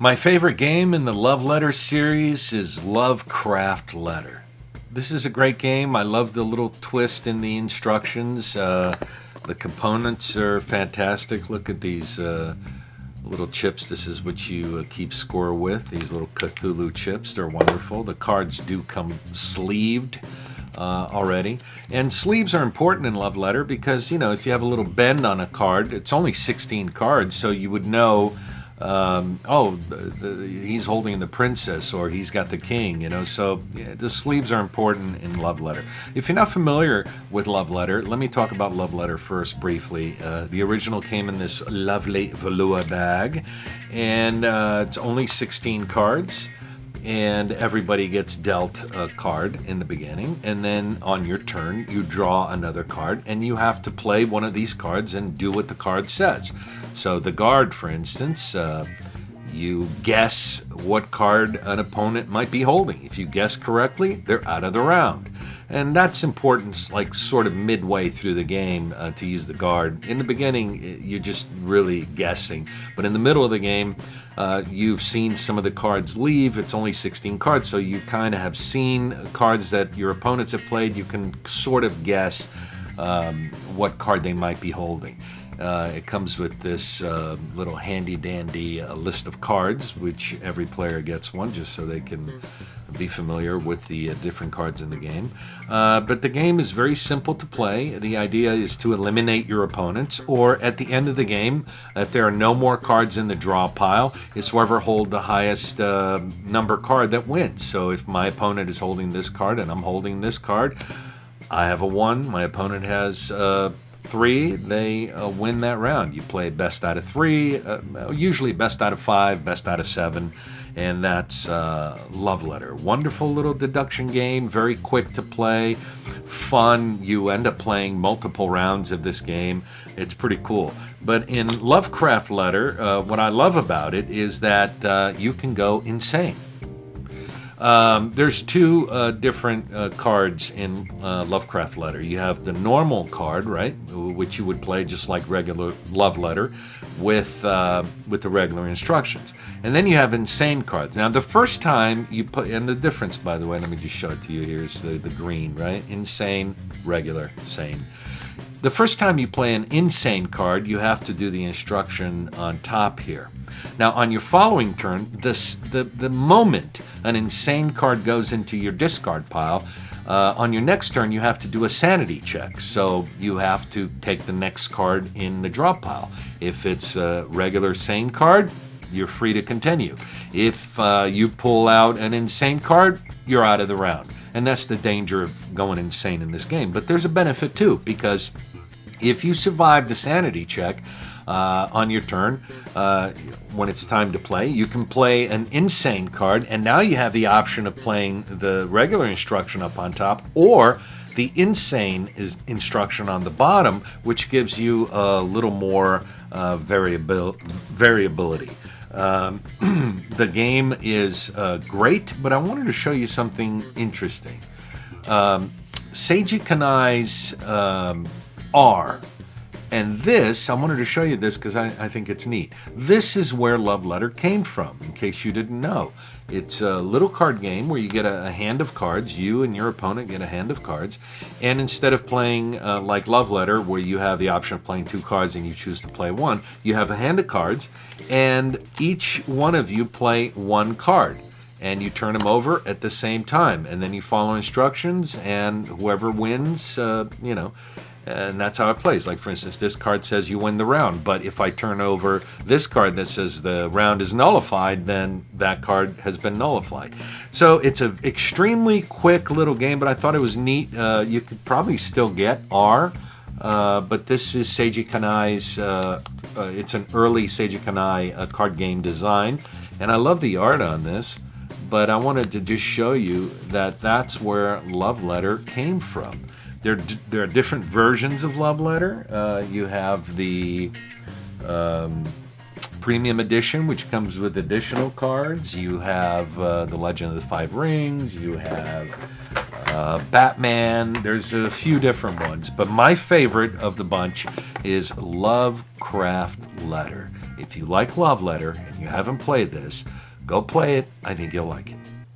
My favorite game in the Love Letter series is Lovecraft Letter. This is a great game. I love the little twist in the instructions. The components are fantastic. Look at these little chips. This is what you keep score with. These little Cthulhu chips. They're wonderful. The cards do come sleeved already. And sleeves are important in Love Letter because, you know, if you have a little bend on a card, it's only 16 cards, so you would know, he's holding the princess or he's got the king, you know. So yeah, the sleeves are important in Love Letter. If you're not familiar with Love Letter, let me talk about Love Letter first briefly. The original came in this lovely velour bag, and it's only 16 cards. And everybody gets dealt a card in the beginning, and then on your turn you draw another card, and you have to play one of these cards and do what the card says. So the guard, for instance, you guess what card an opponent might be holding. If you guess correctly, they're out of the round. And that's important, like sort of midway through the game to use the guard. In the beginning, you're just really guessing. But in the middle of the game, you've seen some of the cards leave. It's only 16 cards, so you kind of have seen cards that your opponents have played. You can sort of guess what card they might be holding. It comes with this little handy-dandy list of cards, which every player gets one, just so they can be familiar with the different cards in the game. But the game is very simple to play. The idea is to eliminate your opponents, or at the end of the game, if there are no more cards in the draw pile, it's whoever holds the highest number card that wins. So if my opponent is holding this card and I'm holding this card, I have a 1, my opponent has 3, they win that round. You play best out of 3, usually best out of 5, best out of 7, and that's Love Letter. Wonderful little deduction game, very quick to play, fun. You end up playing multiple rounds of this game. It's pretty cool. But in Lovecraft Letter, what I love about it is that you can go insane. There's 2 different cards in Lovecraft Letter. You have the normal card, right, which you would play just like regular Love Letter with the regular instructions. And then you have insane cards. Now, the first time you put, and the difference, by the way, let me just show it to you. Here's the green, right? Insane, regular, sane. The first time you play an insane card, you have to do the instruction on top here. Now, on your following turn, the moment an insane card goes into your discard pile, on your next turn, you have to do a sanity check. So you have to take the next card in the draw pile. If it's a regular sane card, you're free to continue. If you pull out an insane card, you're out of the round. And that's the danger of going insane in this game. But there's a benefit too, because if you survive the sanity check on your turn, when it's time to play, you can play an insane card, and now you have the option of playing the regular instruction up on top, or the insane instruction on the bottom, which gives you a little more variability. The game is great, but I wanted to show you something interesting. Seiji Kanai's R. And this, I wanted to show you this because I think it's neat. This is where Love Letter came from, in case you didn't know. It's a little card game where you get a hand of cards. You and your opponent get a hand of cards. And instead of playing like Love Letter, where you have the option of playing 2 cards and you choose to play 1, you have a hand of cards, and each one of you play 1 card. And you turn them over at the same time. And then you follow instructions, and whoever wins, and that's how it plays. Like, for instance, this card says you win the round, but if I turn over this card that says the round is nullified, then that card has been nullified. So it's an extremely quick little game, but I thought it was neat. You could probably still get R, but this is Seiji Kanai's, it's an early Seiji Kanai card game design, and I love the art on this, but I wanted to just show you that that's where Love Letter came from. There are different versions of Love Letter. You have the Premium Edition, which comes with additional cards. You have the Legend of the Five Rings. You have Batman. There's a few different ones, but my favorite of the bunch is Lovecraft Letter. If you like Love Letter and you haven't played this, go play it. I think you'll like it.